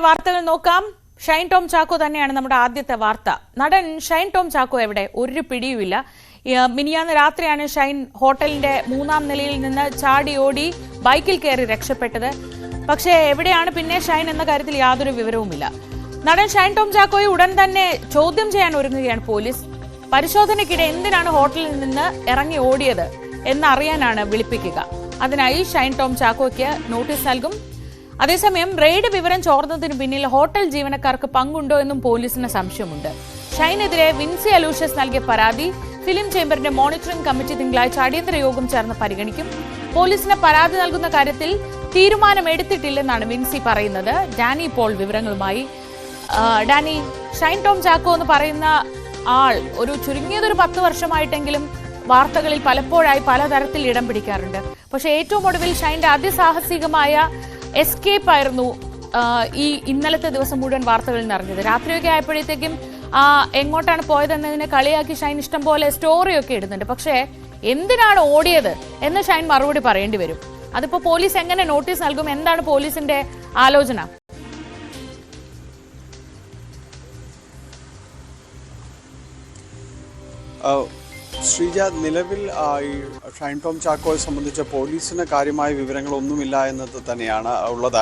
വാർത്തകൾ നോക്കാം. ഷൈൻ ടോം ചാക്കോ തന്നെയാണ് നമ്മുടെ ആദ്യത്തെ വാർത്ത. നടൻ ഷൈൻ ടോം ചാക്കോ എവിടെ? ഒരു പിടിയുമില്ല. മിനിയാന്ന് രാത്രിയാണ് ഷൈൻ ഹോട്ടലിന്റെ 3-ാം നിലയിൽ നിന്ന് ചാടി ഓടി ബൈക്കിൽ കയറി രക്ഷപ്പെട്ടത്. പക്ഷേ എവിടെയാണ് പിന്നെ ഷൈൻ എന്ന കാര്യത്തിൽ യാതൊരു വിവരവുമില്ല. നടൻ ഷൈൻ ടോം ചാക്കോയെ ഉടൻ തന്നെ ചോദ്യം ചെയ്യാൻ ഒരുങ്ങുകയാണ് പോലീസ്. പരിശോധനയ്ക്കിടെ എന്തിനാണ് ഹോട്ടലിൽ നിന്ന് ഇറങ്ങി ഓടിയത് എന്നറിയാനാണ് വിളിപ്പിക്കുക. അതിനായി ഷൈൻ ടോം ചാക്കോയ്ക്ക് നോട്ടീസ് നൽകും. അതേസമയം റെയ്ഡ് വിവരം ചോർന്നതിന് പിന്നിൽ ഹോട്ടൽ ജീവനക്കാർക്ക് പങ്കുണ്ടോ എന്നും പോലീസിന് സംശയമുണ്ട്. ഷൈനെതിരെ വിൻസി അലൂഷ്യസ് നൽകിയ പരാതി ഫിലിം ചേംബറിന്റെ മോണിറ്ററിംഗ് കമ്മിറ്റി തിങ്കളാഴ്ച അടിയന്തര യോഗം ചേർന്ന് പരിഗണിക്കും. പോലീസിന് പരാതി നൽകുന്ന കാര്യത്തിൽ തീരുമാനമെടുത്തിട്ടില്ലെന്നാണ് വിൻസി പറയുന്നത്. ഡാനി പോൾ വിവരങ്ങളുമായി. ഡാനി, ഷൈൻ ടോം ചാക്കോ എന്ന് പറയുന്ന ആൾ ചുരുങ്ങിയതൊരു 10 വർഷമായിട്ടെങ്കിലും വാർത്തകളിൽ പലപ്പോഴായി പലതരത്തിൽ ഇടം പിടിക്കാറുണ്ട്. പക്ഷെ ഏറ്റവും ഒടുവിൽ ഷൈന്റെ അതിസാഹസികമായ എസ്കേപ്പ് ആയിരുന്നു ഈ ഇന്നലത്തെ ദിവസം മുഴുവൻ വാർത്തകളിൽ നിറഞ്ഞത്. രാത്രിയൊക്കെ ആയപ്പോഴത്തേക്കും എങ്ങോട്ടാണ് പോയതെന്നതിനെ കളിയാക്കി ഷൈൻ ഇഷ്ടം പോലെ സ്റ്റോറിയൊക്കെ ഇടുന്നുണ്ട്. പക്ഷേ എന്തിനാണ് ഓടിയത് എന്ന് ഷൈൻ മറുപടി പറയേണ്ടി വരും. അതിപ്പോ പോലീസ് എങ്ങനെ നോട്ടീസ് നൽകും? എന്താണ് പോലീസിന്റെ ആലോചന? ശ്രീജ, നിലവിൽ ഷൈൻ ടോം ചാക്കോയെ സംബന്ധിച്ച് പോലീസിന് കാര്യമായ വിവരങ്ങളൊന്നുമില്ല എന്നത് തന്നെയാണ് ഉള്ളത്.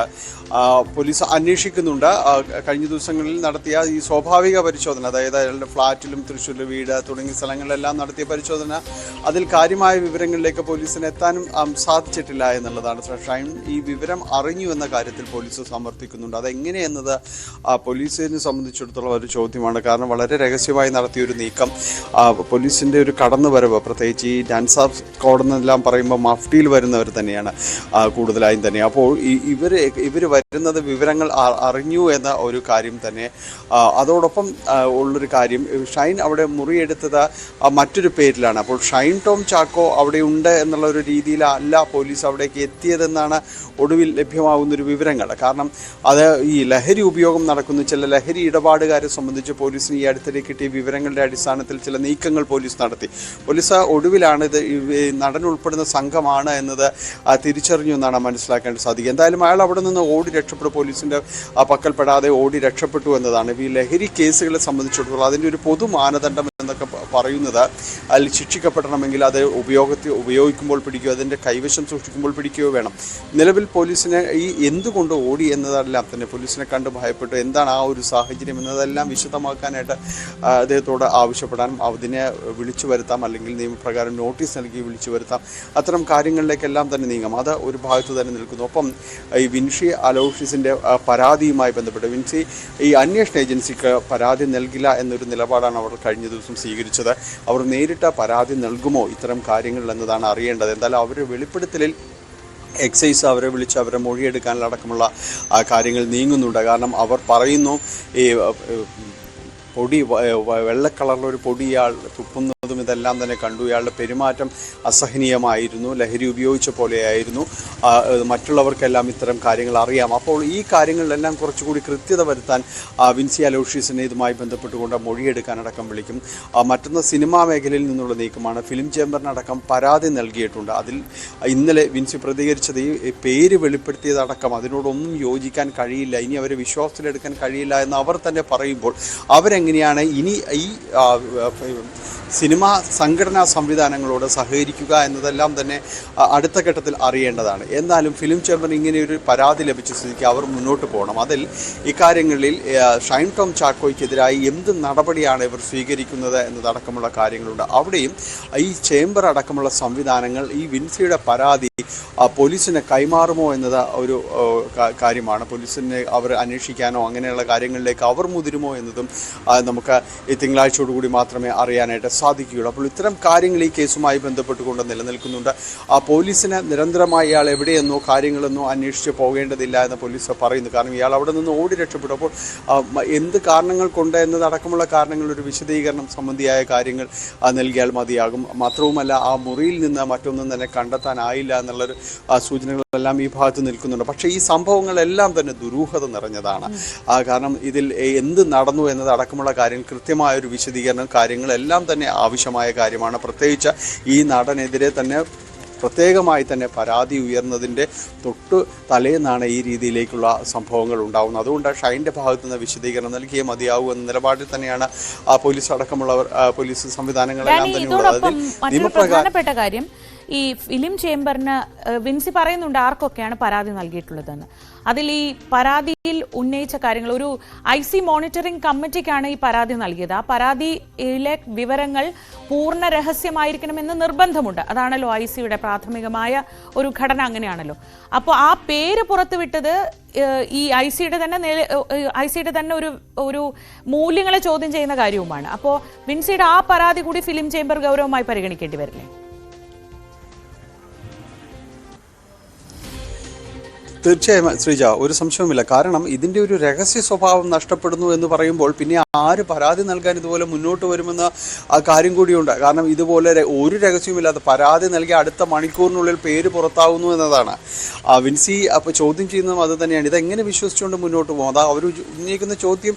പോലീസ് അന്വേഷിക്കുന്നുണ്ട്. കഴിഞ്ഞ ദിവസങ്ങളിൽ നടത്തിയ ഈ സ്വാഭാവിക പരിശോധന, അതായത് അയാളുടെ ഫ്ളാറ്റിലും തൃശ്ശൂരിലെ വീട് തുടങ്ങിയ സ്ഥലങ്ങളിലെല്ലാം നടത്തിയ പരിശോധന, അതിൽ കാര്യമായ വിവരങ്ങളിലേക്ക് പോലീസിന് എത്താനും സാധിച്ചിട്ടില്ല എന്നുള്ളതാണ്. ഷൈൻ ഈ വിവരം അറിഞ്ഞു എന്ന കാര്യത്തിൽ പോലീസ് സമർത്ഥിക്കുന്നുണ്ട്. അതെങ്ങനെയെന്നത് പോലീസിനെ സംബന്ധിച്ചിടത്തോളം ഒരു ചോദ്യമാണ്. കാരണം വളരെ രഹസ്യമായി നടത്തിയൊരു നീക്കം, പോലീസിൻ്റെ ഒരു കടന്നുവരവ്, പ്രത്യേകിച്ച് ഈ ഡാൻസ് സ്ക്വാഡ് എന്നെല്ലാം പറയുമ്പോൾ മഫ്റ്റിയിൽ വരുന്നവർ തന്നെയാണ് കൂടുതലായും തന്നെ. അപ്പോൾ ഇവർ വരുന്നത് വിവരങ്ങൾ അറിഞ്ഞു എന്ന ഒരു കാര്യം തന്നെ. അതോടൊപ്പം ഉള്ളൊരു കാര്യം, ഷൈൻ അവിടെ മുറിയെടുത്തത് മറ്റൊരു പേരിലാണ്. അപ്പോൾ ഷൈൻ ടോം ചാക്കോ അവിടെ ഉണ്ട് എന്നുള്ള ഒരു രീതിയിലല്ല പോലീസ് അവിടേക്ക് എത്തിയതെന്നാണ് ഒടുവിൽ ലഭ്യമാകുന്നൊരു വിവരങ്ങൾ. കാരണം അത് ഈ ലഹരി ഉപയോഗം നടക്കുന്ന ചില ലഹരി ഇടപാടുകാരെ സംബന്ധിച്ച് പോലീസിന് ഈ അടുത്തിടെ കിട്ടിയ വിവരങ്ങളുടെ അടിസ്ഥാനത്തിൽ ചില നീക്കങ്ങൾ പോലീസ് നടത്തി. പോലീസ് ഒടുവിലാണ് ഇത് നടൻ ഉൾപ്പെടുന്ന സംഘമാണ് എന്നത് തിരിച്ചറിഞ്ഞു എന്നാണ് മനസ്സിലാക്കേണ്ട സാധിക്കുക. എന്തായാലും അയാൾ അവിടെ നിന്ന് ഓടി രക്ഷപ്പെട്ടു, പോലീസിൻ്റെ പക്കൽപ്പെടാതെ ഓടി രക്ഷപ്പെട്ടു എന്നതാണ്. ഈ ലഹരി കേസുകളെ സംബന്ധിച്ചിടത്തോളം അതിൻ്റെ ഒരു പൊതു മാനദണ്ഡം എന്നൊക്കെ പറയുന്നത്, അതിൽ ശിക്ഷിക്കപ്പെടണമെങ്കിൽ അത് ഉപയോഗിക്കുമ്പോൾ പിടിക്കുകയോ അതിൻ്റെ കൈവശം സൂക്ഷിക്കുമ്പോൾ പിടിക്കുകയോ വേണം. നിലവിൽ പോലീസിനെ ഈ എന്തുകൊണ്ട് ഓടി എന്നതെല്ലാം തന്നെ പോലീസിനെ കണ്ട് ഭയപ്പെട്ടു. എന്താണ് ആ ഒരു സാഹചര്യം എന്നതെല്ലാം വിശദമാക്കാനായിട്ട് അദ്ദേഹത്തോട് ആവശ്യപ്പെടാനും അതിനെ വിളിച്ചു വരുത്താം, അല്ലെങ്കിൽ നിയമപ്രകാരം നോട്ടീസ് നൽകി വിളിച്ചു വരുത്താം. അത്തരം കാര്യങ്ങളിലേക്കെല്ലാം തന്നെ നീങ്ങാം. അത് ഒരു ഭാഗത്ത് തന്നെ നിൽക്കുന്നു. ഒപ്പം ഈ വിൻസി അലോഷ്യസിൻ്റെ പരാതിയുമായി ബന്ധപ്പെട്ട് വിൻസി ഈ അന്വേഷണ ഏജൻസിക്ക് പരാതി നൽകില്ല എന്നൊരു നിലപാടാണ് അവർ കഴിഞ്ഞ ദിവസം സ്വീകരിച്ചത്. അവർ നേരിട്ട് പരാതി നൽകുമോ ഇത്തരം കാര്യങ്ങളിൽ എന്നതാണ് അറിയേണ്ടത്. എന്തായാലും അവരുടെ വെളിപ്പെടുത്തലിൽ എക്സൈസ് അവരെ വിളിച്ച് അവരെ മൊഴിയെടുക്കാനടക്കമുള്ള കാര്യങ്ങൾ നീങ്ങുന്നുണ്ട്. കാരണം അവർ പറയുന്നു, ഈ പൊടി വെള്ള കളറിലൊരു പൊടി ഇയാൾ തുപ്പുന്നതും ഇതെല്ലാം തന്നെ കണ്ടു. ഇയാളുടെ പെരുമാറ്റം അസഹനീയമായിരുന്നു, ലഹരി ഉപയോഗിച്ച പോലെയായിരുന്നു, മറ്റുള്ളവർക്കെല്ലാം ഇത്തരം കാര്യങ്ങൾ അറിയാം. അപ്പോൾ ഈ കാര്യങ്ങളിലെല്ലാം കുറച്ചുകൂടി കൃത്യത വരുത്താൻ വിൻസി അലോഷ്യസിനെ ഇതുമായി ബന്ധപ്പെട്ടുകൊണ്ട് മൊഴിയെടുക്കാനടക്കം വിളിക്കും. മറ്റൊന്ന് സിനിമാ മേഖലയിൽ നിന്നുള്ള നീക്കമാണ്. ഫിലിം ചേംബറിനടക്കം പരാതി നൽകിയിട്ടുണ്ട്. അതിൽ ഇന്നലെ വിൻസി പ്രതികരിച്ചത് ഈ പേര് വെളിപ്പെടുത്തിയതടക്കം അതിനോടൊന്നും യോജിക്കാൻ കഴിയില്ല, ഇനി അവരെ വിശ്വാസത്തിലെടുക്കാൻ കഴിയില്ല എന്ന് അവർ തന്നെ പറയുമ്പോൾ അവരെങ്ങനെയാണ് ഇനി ഈ സിനിമാ സംഘടനാ സംവിധാനങ്ങളോട് സഹകരിക്കുക എന്നതെല്ലാം തന്നെ അടുത്ത ഘട്ടത്തിൽ അറിയേണ്ടതാണ്. എന്നാലും ഫിലിം ചേംബറിന് ഇങ്ങനെയൊരു പരാതി ലഭിച്ച സ്ഥിതിക്ക് അവർ മുന്നോട്ട് പോകണം. അതിൽ ഇക്കാര്യങ്ങളിൽ ഷൈൻ ടോം ചാക്കോയ്ക്കെതിരായി എന്ത് നടപടിയാണ് ഇവർ സ്വീകരിക്കുന്നത് എന്നതടക്കമുള്ള കാര്യങ്ങളുണ്ട്. അവിടെയും ഈ ചേംബർ അടക്കമുള്ള സംവിധാനങ്ങൾ ഈ വിൻസിയുടെ പരാതി പോലീസിന് കൈമാറുമോ എന്നത് ഒരു കാര്യമാണ്. പോലീസിനെ അവർ അന്വേഷിക്കാനോ അങ്ങനെയുള്ള കാര്യങ്ങളിലേക്ക് അവർ മുതിരുമോ എന്നതും നമുക്ക് ഈ തിങ്കളാഴ്ചയോടുകൂടി മാത്രമേ അറിയാനായിട്ട് സാധിക്കുകയുള്ളൂ. അപ്പോൾ ഇത്തരം കാര്യങ്ങൾ ഈ കേസുമായി ബന്ധപ്പെട്ടുകൊണ്ട് നിലനിൽക്കുന്നുണ്ട്. പോലീസിന് നിരന്തരമായി ഇയാൾ എവിടെയെന്നോ കാര്യങ്ങളെന്നോ അന്വേഷിച്ച് പോകേണ്ടതില്ല എന്ന് പോലീസ് പറയുന്നു. കാരണം ഇയാൾ അവിടെ നിന്ന് ഓടി രക്ഷപ്പെട്ടു. അപ്പോൾ എന്ത് കാരണങ്ങൾ കൊണ്ട് എന്നതടക്കമുള്ള കാരണങ്ങളൊരു വിശദീകരണം സംബന്ധിയായ കാര്യങ്ങൾ നൽകിയാൽ മതിയാകും. മാത്രവുമല്ല, ആ മുറിയിൽ നിന്ന് മറ്റൊന്നും തന്നെ കണ്ടെത്താനായില്ല എന്നുള്ളൊരു സൂചനകളെല്ലാം ഈ ഭാഗത്ത് നിൽക്കുന്നുണ്ട്. പക്ഷേ ഈ സംഭവങ്ങളെല്ലാം തന്നെ ദുരൂഹത നിറഞ്ഞതാണ്. കാരണം ഇതിൽ എന്ത് നടന്നു എന്നതടക്കമുള്ള കാര്യങ്ങൾ കൃത്യമായൊരു വിശദീകരണം കാര്യങ്ങളെല്ലാം തന്നെ ആവശ്യമായ കാര്യമാണ്. പ്രത്യേകിച്ച് ഈ നടനെതിരെ തന്നെ പ്രത്യേകമായി തന്നെ പരാതി ഉയർന്നതിൻ്റെ തൊട്ട് തലേന്നാണ് ഈ രീതിയിലേക്കുള്ള സംഭവങ്ങൾ ഉണ്ടാകുന്നത്. അതുകൊണ്ട് ഷൈൻ്റെ ഭാഗത്തു നിന്ന് വിശദീകരണം നൽകിയേ മതിയാവൂ എന്ന നിലപാടിൽ തന്നെയാണ് പോലീസ് അടക്കമുള്ളവർ, പോലീസ് സംവിധാനങ്ങളെല്ലാം തന്നെയുള്ളത്. പ്രധാനപ്പെട്ട കാര്യം, ഈ ഫിലിം ചേംബറിന് വിൻസി പറയുന്നുണ്ട് ആർക്കൊക്കെയാണ് പരാതി നൽകിയിട്ടുള്ളതെന്ന്. അതിൽ ഈ പരാതിയിൽ ഉന്നയിച്ച കാര്യങ്ങൾ, ഒരു IC മോണിറ്ററിംഗ് കമ്മിറ്റിക്കാണ് ഈ പരാതി നൽകിയത്. ആ പരാതിയിലെ വിവരങ്ങൾ പൂർണ്ണ രഹസ്യമായിരിക്കണമെന്ന് നിർബന്ധമുണ്ട്. അതാണല്ലോ ICയുടെ പ്രാഥമികമായ ഒരു ഘടന, അങ്ങനെയാണല്ലോ. അപ്പോൾ ആ പേര് പുറത്തുവിട്ടത് ഈ ICയുടെ തന്നെ ഒരു മൂല്യങ്ങളെ ചോദ്യം ചെയ്യുന്ന കാര്യവുമാണ്. അപ്പോൾ വിൻസിയുടെ ആ പരാതി കൂടി ഫിലിം ചേംബർ ഗൗരവമായി പരിഗണിക്കേണ്ടി വരില്ലേ? തീർച്ചയായും ശ്രീജ, ഒരു സംശയവുമില്ല. കാരണം ഇതിൻ്റെ ഒരു രഹസ്യ സ്വഭാവം നഷ്ടപ്പെടുന്നു എന്ന് പറയുമ്പോൾ പിന്നെ ആര് പരാതി നൽകാൻ ഇതുപോലെ മുന്നോട്ട് വരുമെന്ന ആ കാര്യം കൂടിയുണ്ട്. കാരണം ഇതുപോലെ ഒരു രഹസ്യവുമില്ലാതെ പരാതി നൽകി അടുത്ത മണിക്കൂറിനുള്ളിൽ പേര് പുറത്താവുന്നു എന്നതാണ്. വിൻസി അപ്പോൾ ചോദ്യം ചെയ്യുന്നതും അത് തന്നെയാണ്. ഇതെങ്ങനെ വിശ്വസിച്ചുകൊണ്ട് മുന്നോട്ട് പോകും? അത് അവർ ഉന്നയിക്കുന്ന ചോദ്യം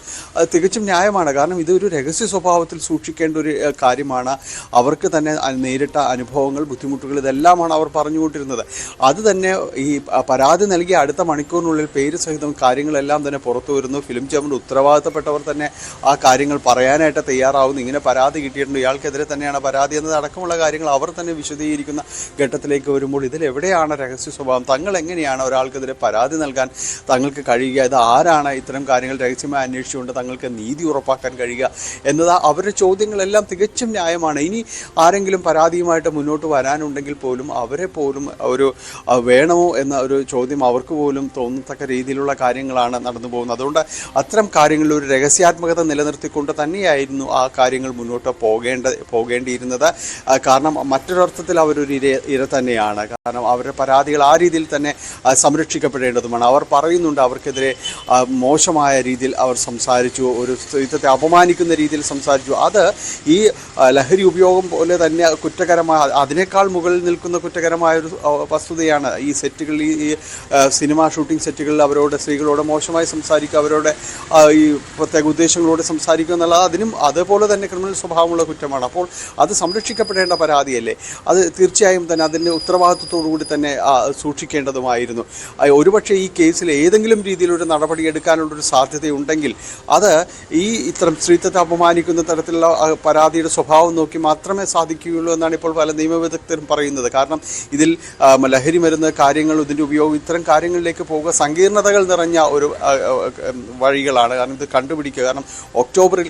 തികച്ചും ന്യായമാണ്. കാരണം ഇതൊരു രഹസ്യ സ്വഭാവത്തിൽ സൂക്ഷിക്കേണ്ട ഒരു കാര്യമാണ്. അവർക്ക് തന്നെ നേരിട്ട അനുഭവങ്ങൾ, ബുദ്ധിമുട്ടുകൾ ഇതെല്ലാമാണ് അവർ പറഞ്ഞുകൊണ്ടിരുന്നത്. അത് തന്നെ ഈ പരാതി നൽകി അടുത്ത മണിക്കൂറിനുള്ളിൽ പേര് സഹിതം കാര്യങ്ങളെല്ലാം തന്നെ പുറത്തു വരുന്നു. ഫിലിം ചേംബറിൻ്റെ ഉത്തരവാദിത്തപ്പെട്ടവർ തന്നെ ആ കാര്യങ്ങൾ പറയാനായിട്ട് തയ്യാറാവുന്നു. ഇങ്ങനെ പരാതി കിട്ടിയിട്ടുണ്ട്, ഇയാൾക്കെതിരെ തന്നെയാണ് പരാതി എന്നത് അടക്കമുള്ള കാര്യങ്ങൾ അവർ തന്നെ വിശദീകരിക്കുന്ന ഘട്ടത്തിലേക്ക് വരുമ്പോൾ ഇതിലെവിടെയാണ് രഹസ്യ സ്വഭാവം? തങ്ങൾ എങ്ങനെയാണ് ഒരാൾക്കെതിരെ പരാതി നൽകാൻ തങ്ങൾക്ക് കഴിയുക? ഇത് ആരാണ് ഇത്തരം കാര്യങ്ങൾ രഹസ്യമായി അന്വേഷിച്ചുകൊണ്ട് തങ്ങൾക്ക് നീതി ഉറപ്പാക്കാൻ കഴിയുക എന്നത് അവരുടെ ചോദ്യങ്ങളെല്ലാം തികച്ചും ന്യായമാണ്. ഇനി ആരെങ്കിലും പരാതിയുമായിട്ട് മുന്നോട്ട് വരാനുണ്ടെങ്കിൽ പോലും അവരെ പോലും ഒരു വേണമോ എന്ന ഒരു ചോദ്യം അവർക്ക് പോലും തോന്നത്തക്ക രീതിയിലുള്ള കാര്യങ്ങളാണ് നടന്നു പോകുന്നത്. അതുകൊണ്ട് അത്തരം കാര്യങ്ങളിൽ ഒരു രഹസ്യാത്മകത നിലനിർത്തിക്കൊണ്ട് തന്നെയായിരുന്നു ആ കാര്യങ്ങൾ മുന്നോട്ട് പോകേണ്ടിയിരുന്നത്. കാരണം മറ്റൊരർത്ഥത്തിൽ അവരൊരു ഇര തന്നെയാണ്. കാരണം അവരുടെ പരാതികൾ ആ രീതിയിൽ തന്നെ സംരക്ഷിക്കപ്പെടേണ്ടതുമാണ്. അവർ പറയുന്നുണ്ട് അവർക്കെതിരെ മോശമായ രീതിയിൽ അവർ സംസാരിച്ചു, ഒരു സ്ത്രീത്വത്തെ അപമാനിക്കുന്ന രീതിയിൽ സംസാരിച്ചു. അത് ഈ ലഹരി ഉപയോഗം പോലെ തന്നെ കുറ്റകരമായ, അതിനേക്കാൾ മുകളിൽ നിൽക്കുന്ന കുറ്റകരമായ ഒരു വസ്തുതയാണ്. ഈ സെറ്റുകളിൽ, ഈ സിനിമ ഷൂട്ടിംഗ് സെറ്റുകളിൽ അവരോട്, സ്ത്രീകളോട് മോശമായി സംസാരിക്കുക, അവരുടെ ഈ പ്രത്യേക ഉദ്ദേശങ്ങളോട് സംസാരിക്കുക എന്നുള്ളത് അതിനും അതുപോലെ തന്നെ ക്രിമിനൽ സ്വഭാവമുള്ള കുറ്റമാണ്. അപ്പോൾ അത് സംരക്ഷിക്കപ്പെടേണ്ട പരാതിയല്ലേ? അത് തീർച്ചയായും തന്നെ അതിൻ്റെ ഉത്തരവാദിത്വത്തോടു കൂടി തന്നെ സൂക്ഷിക്കേണ്ടതുമായിരുന്നു. ഒരുപക്ഷെ ഈ കേസിൽ ഏതെങ്കിലും രീതിയിലൊരു നടപടി എടുക്കാനുള്ളൊരു സാധ്യതയുണ്ടെങ്കിൽ അത് ഈ ഇത്തരം സ്ത്രീത്വത്തെ അപമാനിക്കുന്ന തരത്തിലുള്ള പരാതിയുടെ സ്വഭാവം നോക്കി മാത്രമേ സാധിക്കുകയുള്ളൂ എന്നാണ് ഇപ്പോൾ പല നിയമവിദഗ്ധരും പറയുന്നത്. കാരണം ഇതിൽ ലഹരി മരുന്ന് കാര്യങ്ങൾ, ഇതിൻ്റെ ഉപയോഗം, ഇത്തരം കാര്യങ്ങളിലേക്ക് പോവുക സങ്കീർണതകൾ നിറഞ്ഞ ഒരു വഴികളാണ്. കാരണം ഇത് കണ്ടുപിടിക്കുക, കാരണം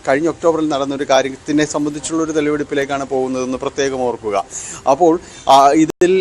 കഴിഞ്ഞ ഒക്ടോബറിൽ നടന്നൊരു കാര്യത്തിനെ സംബന്ധിച്ചുള്ളൊരു തെളിവെടുപ്പിലേക്കാണ് പോകുന്നതെന്ന് പ്രത്യേകം ഓർക്കുക. അപ്പോൾ ഇതിൽ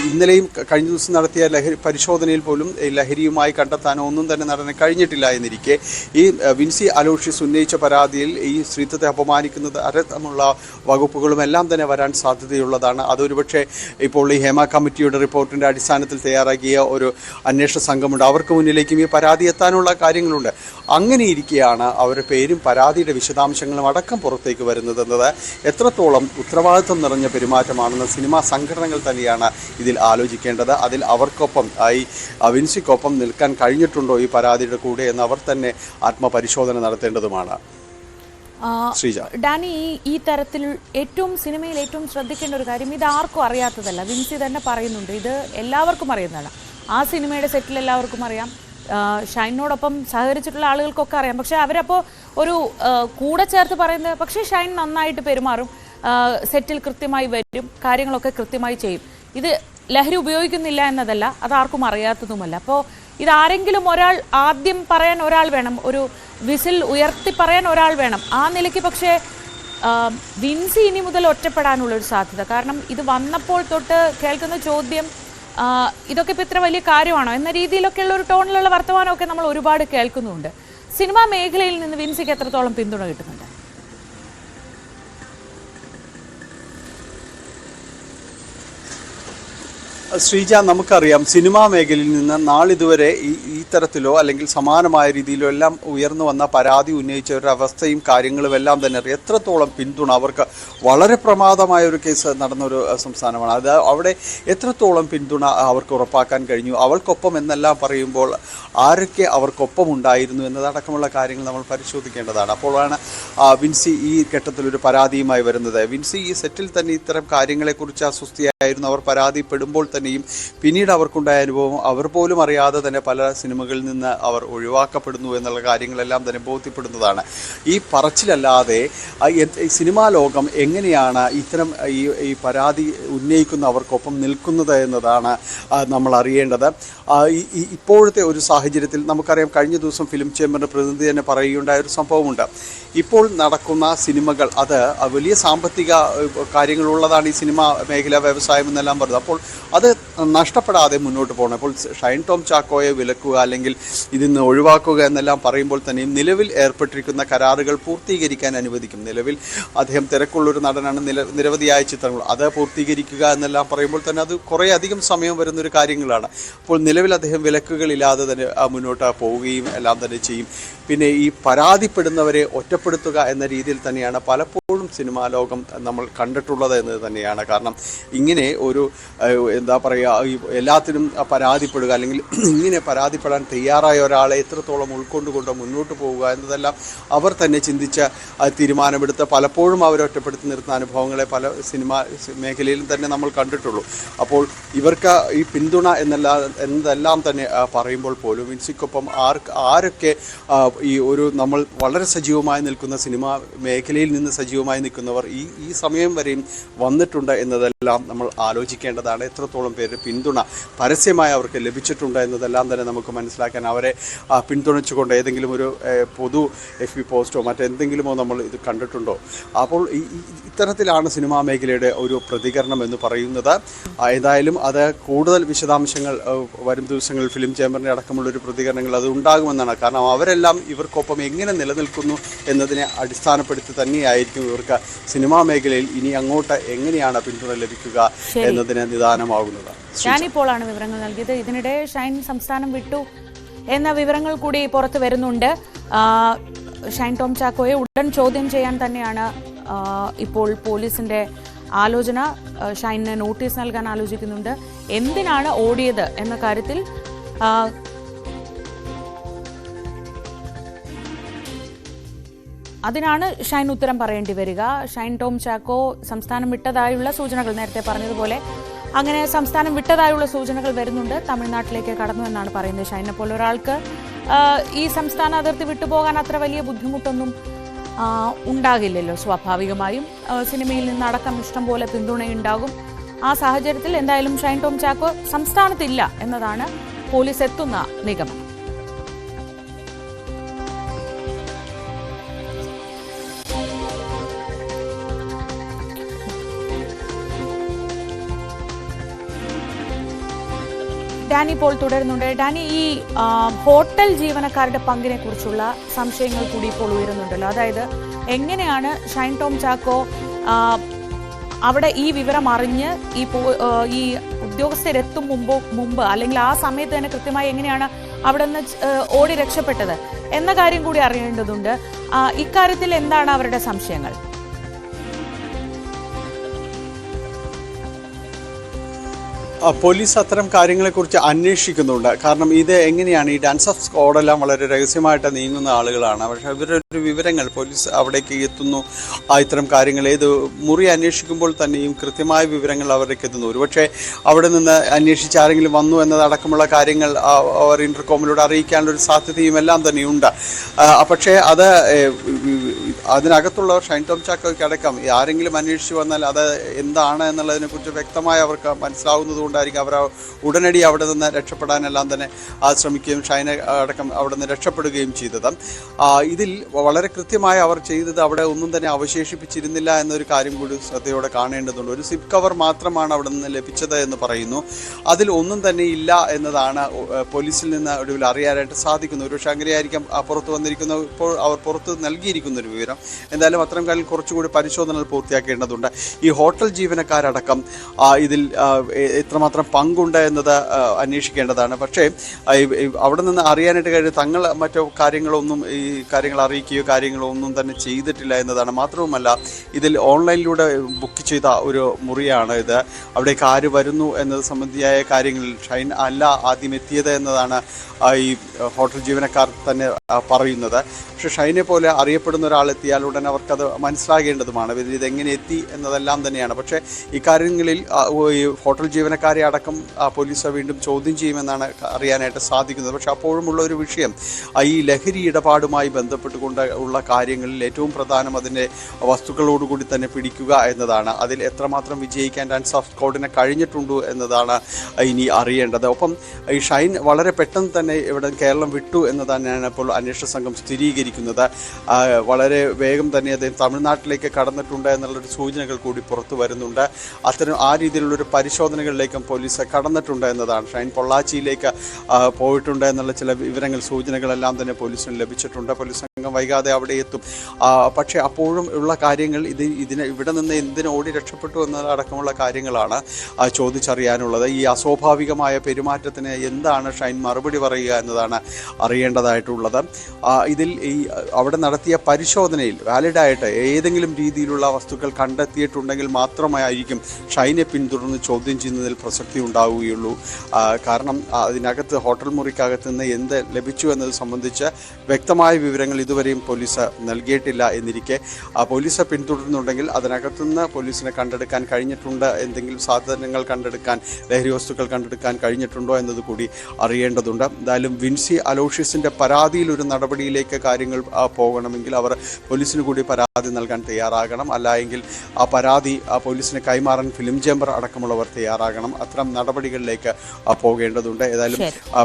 ഇന്നലെയും കഴിഞ്ഞ ദിവസം നടത്തിയ ലഹരി പരിശോധനയിൽ പോലും ലഹരിയുമായി കണ്ടെത്താനോ ഒന്നും തന്നെ നടന്ന് കഴിഞ്ഞിട്ടില്ല എന്നിരിക്കെ ഈ വിൻസി അലോഷ്യസ് ഉന്നയിച്ച പരാതിയിൽ ഈ സ്ത്രീത്വത്തെ അപമാനിക്കുന്നത് അടക്കമുള്ള വകുപ്പുകളും എല്ലാം തന്നെ വരാൻ സാധ്യതയുള്ളതാണ്. അതൊരുപക്ഷെ ഇപ്പോൾ ഈ ഹേമ കമ്മിറ്റിയുടെ റിപ്പോർട്ടിൻ്റെ അടിസ്ഥാനത്തിൽ തയ്യാറാക്കിയ ഒരു അന്വേഷണ സംഘമുണ്ട്. അവർക്ക് മുന്നിലേക്കും ഈ പരാതി എത്താനുള്ള കാര്യങ്ങളുണ്ട്. അങ്ങനെ ഇരിക്കെയാണ് അവരുടെ പേരും പരാതിയുടെ വിശദാംശങ്ങളും അടക്കം പുറത്തേക്ക് വരുന്നതെന്നത് എത്രത്തോളം ഉത്തരവാദിത്വം നിറഞ്ഞ പെരുമാറ്റമാണെന്ന് സിനിമാ സംഘടനകൾ തന്നെയാണ് ഇതിൽ ആലോചിക്കേണ്ടത്. അതിൽ അവർക്കൊപ്പം, ഈ വിൻസിക്കൊപ്പം നിൽക്കാൻ കഴിഞ്ഞിട്ടുണ്ടോ ഈ പരാതിയുടെ കൂടെ എന്ന് അവർ തന്നെ ആത്മപരിശോധന നടത്തേണ്ടതുമാണ്. ഡാനി, ഈ തരത്തിൽ സിനിമയിൽ ഏറ്റവും ശ്രദ്ധിക്കേണ്ട ഒരു കാര്യം, ഇത് ആർക്കും അറിയാത്തതല്ല. വിൻസി തന്നെ പറയുന്നുണ്ട്, ഇത് എല്ലാവർക്കും അറിയുന്നതാണ്. ആ സിനിമയുടെ സെറ്റിൽ എല്ലാവർക്കും അറിയാം, ഷൈനോടൊപ്പം സഹകരിച്ചിട്ടുള്ള ആളുകൾക്കൊക്കെ അറിയാം. പക്ഷെ അവരപ്പോൾ ഒരു കൂടെ ചേർത്ത് പറയുന്നത്, പക്ഷേ ഷൈൻ നന്നായിട്ട് പെരുമാറും, സെറ്റിൽ കൃത്യമായി വരും, കാര്യങ്ങളൊക്കെ കൃത്യമായി ചെയ്യും. ഇത് ലഹരി ഉപയോഗിക്കുന്നില്ല എന്നതല്ല, അതാർക്കും അറിയാത്തതുമല്ല. അപ്പോൾ ഇതാരെങ്കിലും ഒരാൾ ആദ്യം പറയാൻ ഒരാൾ വേണം, ഒരു വിസിൽ ഉയർത്തി പറയാൻ ഒരാൾ വേണം. ആ നിലയ്ക്ക് പക്ഷേ വിൻസി ഇനി മുതൽ ഒറ്റപ്പെടാനുള്ളൊരു സാധ്യത. കാരണം ഇത് വന്നപ്പോൾ തൊട്ട് കേൾക്കുന്ന ചോദ്യം, ഇതൊക്കെ ഇപ്പോൾ ഇത്ര വലിയ കാര്യമാണോ എന്ന രീതിയിലൊക്കെയുള്ള ഒരു ടോണിലുള്ള വർത്തമാനമൊക്കെ നമ്മൾ ഒരുപാട് കേൾക്കുന്നുണ്ട്. സിനിമാ മേഖലയിൽ നിന്ന് വിൻസിക്ക് എത്രത്തോളം പിന്തുണ കിട്ടുന്നുണ്ട്? ശ്രീജ, നമുക്കറിയാം സിനിമാ മേഖലയിൽ നിന്ന് നാളിതുവരെ ഈ തരത്തിലോ അല്ലെങ്കിൽ സമാനമായ രീതിയിലോ എല്ലാം ഉയർന്നു വന്ന പരാതി ഉന്നയിച്ചവരുടെ അവസ്ഥയും കാര്യങ്ങളും എല്ലാം തന്നെ അറിയാം. എത്രത്തോളം പിന്തുണ അവർക്ക്, വളരെ പ്രമാദമായ ഒരു കേസ് നടന്നൊരു സംസ്ഥാനമാണ് അത്. അവിടെ എത്രത്തോളം പിന്തുണ അവർക്ക് ഉറപ്പാക്കാൻ കഴിഞ്ഞു, അവൾക്കൊപ്പം എന്നെല്ലാം പറയുമ്പോൾ ആരൊക്കെ അവർക്കൊപ്പം ഉണ്ടായിരുന്നു എന്നതടക്കമുള്ള കാര്യങ്ങൾ നമ്മൾ പരിശോധിക്കേണ്ടതാണ്. അപ്പോഴാണ് വിൻസി ഈ ഘട്ടത്തിലൊരു പരാതിയുമായി വരുന്നത്. വിൻസി ഈ സെറ്റിൽ തന്നെ ഇത്തരം കാര്യങ്ങളെക്കുറിച്ച് അസ്വസ്ഥയായിരുന്നു. അവർ പരാതിപ്പെടുമ്പോൾ തന്നെയും പിന്നീട് അവർക്കുണ്ടായ അനുഭവം അവർ പോലും അറിയാതെ തന്നെ പല സിനിമകളിൽ നിന്ന് അവർ ഒഴിവാക്കപ്പെടുന്നു എന്നുള്ള കാര്യങ്ങളെല്ലാം തന്നെ ബോധ്യപ്പെടുന്നതാണ്. ഈ പറച്ചിലല്ലാതെ സിനിമാ ലോകം എങ്ങനെയാണ് ഇത്തരം ഈ പരാതി ഉന്നയിക്കുന്നവർക്കൊപ്പം നിൽക്കുന്നത് എന്നതാണ് നമ്മൾ അറിയേണ്ടത്. ഇപ്പോഴത്തെ ഒരു സാഹചര്യത്തിൽ നമുക്കറിയാം, കഴിഞ്ഞ ദിവസം ഫിലിം ചേംബറിൻ്റെ പ്രതിനിധി തന്നെ പറയുകയുണ്ടായ ഒരു സംഭവമുണ്ട്. ഇപ്പോൾ നടക്കുന്ന സിനിമകൾ അത് വലിയ സാമ്പത്തിക കാര്യങ്ങളുള്ളതാണ്, ഈ സിനിമാ മേഖല വ്യവസായം എന്നെല്ലാം പറയുന്നത്. അപ്പോൾ അത് നഷ്ടപ്പെടാതെ മുന്നോട്ട് പോകണം. അപ്പോൾ ഷൈൻ ടോം ചാക്കോയെ വിലക്കുക അല്ലെങ്കിൽ ഇതിൽ നിന്ന് ഒഴിവാക്കുക എന്നെല്ലാം പറയുമ്പോൾ തന്നെയും നിലവിൽ ഏർപ്പെട്ടിരിക്കുന്ന കരാറുകൾ പൂർത്തീകരിക്കാൻ അനുവദിക്കും. നിലവിൽ അദ്ദേഹം തിരക്കുള്ളൊരു നടനാണ്, നിരവധിയായ ചിത്രങ്ങൾ, അത് പൂർത്തീകരിക്കുക എന്നെല്ലാം പറയുമ്പോൾ തന്നെ അത് കുറേ അധികം സമയം വരുന്നൊരു കാര്യങ്ങളാണ്. അപ്പോൾ നിലവിൽ അദ്ദേഹം വിലക്കുകളില്ലാതെ തന്നെ മുന്നോട്ട് പോവുകയും എല്ലാം തന്നെ ചെയ്യും. പിന്നെ ഈ പരാതിപ്പെടുന്നവരെ ഒറ്റപ്പെടുത്തുക എന്ന രീതിയിൽ തന്നെയാണ് പലപ്പോഴും സിനിമാ ലോകം നമ്മൾ കണ്ടിട്ടുള്ളത് എന്ന് തന്നെയാണ്. കാരണം ഇങ്ങനെ ഒരു എന്താ പറയുക, എല്ലാത്തിനും പരാതിപ്പെടുക അല്ലെങ്കിൽ ഇങ്ങനെ പരാതിപ്പെടാൻ തയ്യാറായ ഒരാളെ എത്രത്തോളം ഉൾക്കൊണ്ടുകൊണ്ട് മുന്നോട്ട് പോവുക എന്നതെല്ലാം അവർ തന്നെ ചിന്തിച്ച് തീരുമാനമെടുത്ത് പലപ്പോഴും അവരെ ഒറ്റപ്പെടുത്തി നിർത്തുന്ന അനുഭവങ്ങളെ പല സിനിമാ മേഖലയിലും തന്നെ നമ്മൾ കണ്ടിട്ടുള്ളൂ. അപ്പോൾ ഇവർക്ക് ഈ പിന്തുണ എന്നതെല്ലാം തന്നെ പറയുമ്പോൾ പോലും വിൻസിക്കൊപ്പം ആരൊക്കെ ഈ ഒരു നമ്മൾ വളരെ സജീവമായി നിൽക്കുന്ന സിനിമാ മേഖലയിൽ നിന്ന് സജീവമായി നിൽക്കുന്നവർ ഈ സമയം വരെയും വന്നിട്ടുണ്ട് എന്നതെല്ലാം നമ്മൾ ആലോചിക്കേണ്ടതാണ്. എത്രത്തോളം പേര് പിന്തുണ പരസ്യമായി അവർക്ക് ലഭിച്ചിട്ടുണ്ട് എന്നതെല്ലാം തന്നെ നമുക്ക് മനസ്സിലാക്കാൻ, അവരെ പിന്തുണച്ചുകൊണ്ട് ഏതെങ്കിലും ഒരു പൊതു FB പോസ്റ്റോ മറ്റെന്തെങ്കിലുമോ നമ്മൾ ഇത് കണ്ടിട്ടുണ്ടോ? അപ്പോൾ ഇത്തരത്തിലാണ് സിനിമാ മേഖലയുടെ ഒരു പ്രതികരണം എന്ന് പറയുന്നത്. ഏതായാലും അത് കൂടുതൽ വിശദാംശങ്ങൾ വരും ദിവസങ്ങളിൽ ഫിലിം ചേംബറിൻ്റെ അടക്കമുള്ളൊരു പ്രതികരണങ്ങൾ അത് ഉണ്ടാകുമെന്നാണ്. കാരണം അവരെല്ലാം ഇവർക്കൊപ്പം എങ്ങനെ നിലനിൽക്കുന്നു എന്നതിനെ അടിസ്ഥാനപ്പെടുത്തി തന്നെയായിരിക്കും ഇവർക്ക് സിനിമാ മേഖലയിൽ ഇനി അങ്ങോട്ട് എങ്ങനെയാണ് പിന്തുണ ലഭിക്കുക എന്നതിന് നിദാനമാകുന്നത്. ഞാനിപ്പോഴാണ് വിവരങ്ങൾ നൽകിയത്. ഇതിനിടെ ഷൈൻ സംസ്ഥാനം വിട്ടു എന്ന വിവരങ്ങൾ കൂടി പുറത്തു വരുന്നുണ്ട്. ഷൈൻ ടോം ചാക്കോയെ ഉടൻ ചോദ്യം ചെയ്യാൻ തന്നെയാണ് ഇപ്പോൾ പോലീസിന്റെ ആലോചന. ഷൈനിന് നോട്ടീസ് നൽകാൻ ആലോചിക്കുന്നുണ്ട്. എന്തിനാണ് ഓടിയത് എന്ന കാര്യത്തിൽ അതിനാണ് ഷൈൻ ഉത്തരം പറയേണ്ടി വരിക. ഷൈൻ ടോം ചാക്കോ സംസ്ഥാനം വിട്ടതായുള്ള സൂചനകൾ, നേരത്തെ പറഞ്ഞതുപോലെ അങ്ങനെ സംസ്ഥാനം വിട്ടതായുള്ള സൂചനകൾ വരുന്നുണ്ട്. തമിഴ്നാട്ടിലേക്ക് കടന്നു എന്നാണ് പറയുന്നത്. ഷൈനെ പോലെ ഒരാൾക്ക് ഈ സംസ്ഥാന അതിർത്തി വിട്ടുപോകാൻ അത്ര വലിയ ബുദ്ധിമുട്ടൊന്നും ഉണ്ടാകില്ലല്ലോ. സ്വാഭാവികമായും സിനിമയിൽ നിന്നടക്കം ഇഷ്ടം പോലെ പിന്തുണയുണ്ടാകും. ആ സാഹചര്യത്തിൽ എന്തായാലും ഷൈൻ ടോം ചാക്കോ സംസ്ഥാനത്തില്ല എന്നതാണ് പോലീസ് എത്തുന്ന നിഗമനം. ഡാനി ഇപ്പോൾ തുടരുന്നുണ്ട്. ഡാനി, ഈ ഹോട്ടൽ ജീവനക്കാരുടെ പങ്കിനെ കുറിച്ചുള്ള സംശയങ്ങൾ കൂടി ഇപ്പോൾ ഉയരുന്നുണ്ടല്ലോ. അതായത് എങ്ങനെയാണ് ഷൈൻ ടോം ചാക്കോ അവിടെ ഈ വിവരം അറിഞ്ഞ് ഈ ഉദ്യോഗസ്ഥരെത്തും മുമ്പ് അല്ലെങ്കിൽ ആ സമയത്ത് തന്നെ കൃത്യമായി എങ്ങനെയാണ് അവിടെ നിന്ന് ഓടി രക്ഷപ്പെട്ടത് എന്ന കാര്യം കൂടി അറിയേണ്ടതുണ്ട്. ഇക്കാര്യത്തിൽ എന്താണ് അവരുടെ സംശയങ്ങൾ? പോലീസ് അത്തരം കാര്യങ്ങളെക്കുറിച്ച് അന്വേഷിക്കുന്നുണ്ട്. കാരണം ഇത് എങ്ങനെയാണ് ഈ ഡാൻസ് ഓഫ് സ്ക്വാഡെല്ലാം വളരെ രഹസ്യമായിട്ട് നീങ്ങുന്ന ആളുകളാണ്. പക്ഷേ ഇവരൊരു വിവരങ്ങൾ പോലീസ് അവിടേക്ക് എത്തുന്നു. ഇത്തരം കാര്യങ്ങൾ ഏത് മുറി അന്വേഷിക്കുമ്പോൾ തന്നെയും കൃത്യമായ വിവരങ്ങൾ അവരിലേക്ക് എത്തുന്നു. ഒരുപക്ഷെ അവിടെ നിന്ന് അന്വേഷിച്ച് ആരെങ്കിലും വന്നു എന്നതടക്കമുള്ള കാര്യങ്ങൾ അവർ ഇന്റർകോമിലൂടെ അറിയിക്കാനുള്ളൊരു സാധ്യതയും എല്ലാം തന്നെയുണ്ട്. പക്ഷേ അത് അതിനകത്തുള്ളവർ ഷൈൻ ടോം ചാക്കോയ്ക്ക് അടക്കം ആരെങ്കിലും അന്വേഷിച്ച് വന്നാൽ അത് എന്താണ് എന്നുള്ളതിനെക്കുറിച്ച് വ്യക്തമായി അവർക്ക് മനസ്സിലാവുന്നതുകൊണ്ടായിരിക്കും അവർ ഉടനടി അവിടെ നിന്ന് രക്ഷപ്പെടാനെല്ലാം തന്നെ ശ്രമിക്കുകയും ഷൈനെ അടക്കം അവിടെ നിന്ന് രക്ഷപ്പെടുകയും ചെയ്തത്. ഇതിൽ വളരെ കൃത്യമായി അവർ ചെയ്തത് അവിടെ ഒന്നും തന്നെ അവശേഷിപ്പിച്ചിരുന്നില്ല എന്നൊരു കാര്യം കൂടി ശ്രദ്ധയോടെ കാണേണ്ടതുണ്ട്. ഒരു സിപ്പ് കവർ മാത്രമാണ് അവിടെ നിന്ന് ലഭിച്ചത് എന്ന് പറയുന്നു. അതിൽ ഒന്നും തന്നെ ഇല്ല എന്നതാണ് പോലീസിൽ നിന്ന് ഒടുവിൽ അറിയാനായിട്ട് സാധിക്കുന്നത്. ഒരു പക്ഷേ അങ്ങനെയായിരിക്കും പുറത്ത് വന്നിരിക്കുന്ന, ഇപ്പോൾ അവർ പുറത്ത് നൽകിയിരിക്കുന്നൊരു വിവരം. വിവരം. എന്തായാലും അത്തരം കാര്യത്തിൽ കുറച്ചുകൂടി പരിശോധനകൾ പൂർത്തിയാക്കേണ്ടതുണ്ട്. ഈ ഹോട്ടൽ ജീവനക്കാരടക്കം ഇതിൽ എത്രമാത്രം പങ്കുണ്ട് എന്നത് അന്വേഷിക്കേണ്ടതാണ്. പക്ഷേ അവിടെ നിന്ന് അറിയാനായിട്ട് കഴിയും തങ്ങൾ മറ്റു കാര്യങ്ങളൊന്നും ഈ കാര്യങ്ങൾ അറിയിക്കുകയോ കാര്യങ്ങളോ ഒന്നും തന്നെ ചെയ്തിട്ടില്ല എന്നതാണ്. മാത്രവുമല്ല ഇതിൽ ഓൺലൈനിലൂടെ ബുക്ക് ചെയ്ത ഒരു മുറിയാണ് ഇത്. അവിടേക്ക് ആര് വരുന്നു എന്നത് സംബന്ധിയായ കാര്യങ്ങളിൽ ഷൈൻ അല്ല ആദ്യം എത്തിയത് എന്നതാണ് ഈ ഹോട്ടൽ ജീവനക്കാർ തന്നെ പറയുന്നത്. പക്ഷെ ഷൈനെ പോലെ അറിയപ്പെടുന്ന ഒരാളെത്തിയാൽ ഉടൻ അവർക്കത് മനസ്സിലാകേണ്ടതുമാണ് ഇതെങ്ങനെ എത്തി എന്നതെല്ലാം തന്നെയാണ്. പക്ഷേ ഇക്കാര്യങ്ങളിൽ ഈ ഹോട്ടൽ ജീവനക്കാരെ അടക്കം പോലീസ് വീണ്ടും ചോദ്യം ചെയ്യുമെന്നാണ് അറിയാനായിട്ട് സാധിക്കുന്നത്. പക്ഷെ അപ്പോഴുമുള്ള ഒരു വിഷയം ഈ ലഹരി ഇടപാടുമായി ബന്ധപ്പെട്ടുകൊണ്ട് ഉള്ള കാര്യങ്ങളിൽ ഏറ്റവും പ്രധാനം അതിൻ്റെ വസ്തുക്കളോടുകൂടി തന്നെ പിടിക്കുക എന്നതാണ്. അതിൽ എത്രമാത്രം വിജയിക്കാൻ ഡാൻസ് സ്ക്വാഡിനെ കഴിഞ്ഞിട്ടുണ്ടോ എന്നതാണ് ഇനി അറിയേണ്ടത്. ഒപ്പം ഈ ഷൈൻ വളരെ പെട്ടെന്ന് തന്നെ ഇവിടെ കേരളം വിട്ടു എന്ന് തന്നെയാണ് ഇപ്പോൾ അന്വേഷണ സംഘം സ്ഥിരീകരിക്കുന്നത്. വളരെ വേഗം തന്നെ അദ്ദേഹം തമിഴ്നാട്ടിലേക്ക് കടന്നിട്ടുണ്ട് എന്നുള്ളൊരു സൂചനകൾ കൂടി പുറത്തു വരുന്നുണ്ട്. ആ രീതിയിലുള്ളൊരു പരിശോധനകളിലേക്കും പോലീസ് കടന്നിട്ടുണ്ട് എന്നതാണ്. ഷൈൻ പൊള്ളാച്ചിയിലേക്ക് പോയിട്ടുണ്ട് എന്നുള്ള ചില വിവരങ്ങൾ സൂചനകളെല്ലാം തന്നെ പോലീസിന് ലഭിച്ചിട്ടുണ്ട്. പോലീസ് സംഘം വൈകാതെ അവിടെ എത്തും. പക്ഷേ അപ്പോഴും ഉള്ള കാര്യങ്ങൾ ഇവിടെ നിന്ന് എന്തിന് ഓടി രക്ഷപ്പെട്ടു എന്നതടക്കമുള്ള കാര്യങ്ങളാണ് ചോദിച്ചറിയാനുള്ളത്. ഈ അസ്വാഭാവികമായ പെരുമാറ്റത്തിന് എന്താണ് ഷൈൻ മറുപടി പറയുക എന്നതാണ് അറിയേണ്ടതായിട്ടുള്ളത്. ഇതിൽ ഈ അവിടെ നടത്തിയ പരിശോധനയിൽ വാലിഡായിട്ട് ഏതെങ്കിലും രീതിയിലുള്ള വസ്തുക്കൾ കണ്ടെത്തിയിട്ടുണ്ടെങ്കിൽ മാത്രമായിരിക്കും ഷൈനെ പിന്തുടർന്ന് ചോദ്യം ചെയ്യുന്നതിൽ പ്രസക്തി ഉണ്ടാവുകയുള്ളൂ. കാരണം അതിനകത്ത് ഹോട്ടൽ മുറിക്കകത്ത് നിന്ന് എന്ത് ലഭിച്ചു എന്നത് സംബന്ധിച്ച് വ്യക്തമായ വിവരങ്ങൾ ഇതുവരെയും പോലീസ് നൽകിയിട്ടില്ല എന്നിരിക്കെ പോലീസ് പിന്തുടരുന്നുണ്ടെങ്കിൽ അതിനകത്തുനിന്ന് പോലീസിനെ കണ്ടെടുക്കാൻ കഴിഞ്ഞിട്ടുണ്ട്, എന്തെങ്കിലും സാധനങ്ങൾ കണ്ടെടുക്കാൻ, ലഹരി വസ്തുക്കൾ കണ്ടെടുക്കാൻ കഴിഞ്ഞിട്ടുണ്ടോ എന്നത് കൂടി അറിയേണ്ടതുണ്ട്. എന്തായാലും വിൻസി അലോഷ്യസിൻ്റെ പരാതിയിൽ ഒരു നടപടിയിലേക്ക് കാര്യങ്ങൾ പോകണമെങ്കിൽ അവർ പോലീസിന് കൂടി പരാതി നൽകാൻ തയ്യാറാകണം. അല്ലായെങ്കിൽ ആ പരാതി പോലീസിന് കൈമാറാൻ ഫിലിം ചേംബർ അടക്കമുള്ളവർ തയ്യാറാകണം. അത്തരം നടപടികളിലേക്ക് പോകേണ്ടതുണ്ട്. ഏതായാലും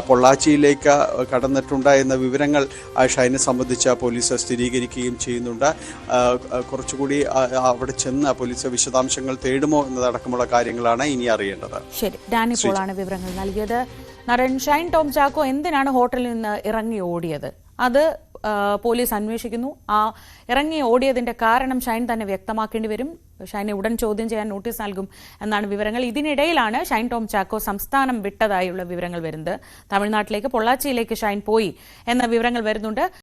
പൊള്ളാച്ചിയിലേക്ക് കടന്നിട്ടുണ്ട് എന്ന വിവരങ്ങൾ ഷൈനെ സംബന്ധിച്ച് പോലീസ് സ്ഥിരീകരിക്കുകയും ചെയ്യുന്നുണ്ട്. കുറച്ചുകൂടി അവിടെ ചെന്ന് പോലീസ് വിശദാംശങ്ങൾ തേടുമോ എന്നതടക്കമുള്ള കാര്യങ്ങളാണ് ഇനി അറിയേണ്ടത്. ശരി, ഡാനി പോളാണ് വിവരങ്ങൾ നൽകിയത്. നടൻ ഷൈൻ ടോം ചാക്കോ എന്തിനാണ് ഹോട്ടലിൽ നിന്ന് ഇറങ്ങി ഓടിയത്? അത് പോലീസ് അന്വേഷിക്കുന്നു. ആ ഇറങ്ങി ഓടിയതിന്റെ കാരണം ഷൈൻ തന്നെ വ്യക്തമാക്കേണ്ടി വരും. ഷൈനെ ഉടൻ ചോദ്യം ചെയ്യാൻ നോട്ടീസ് നൽകും എന്നാണ് വിവരങ്ങൾ. ഇതിനിടയിലാണ് ഷൈൻ ടോം ചാക്കോ സംസ്ഥാനം വിട്ടതായുള്ള വിവരങ്ങൾ വരുന്നത്. തമിഴ്നാട്ടിലേക്ക് പൊള്ളാച്ചിയിലേക്ക് ഷൈൻ പോയി എന്ന വിവരങ്ങൾ വരുന്നുണ്ട്.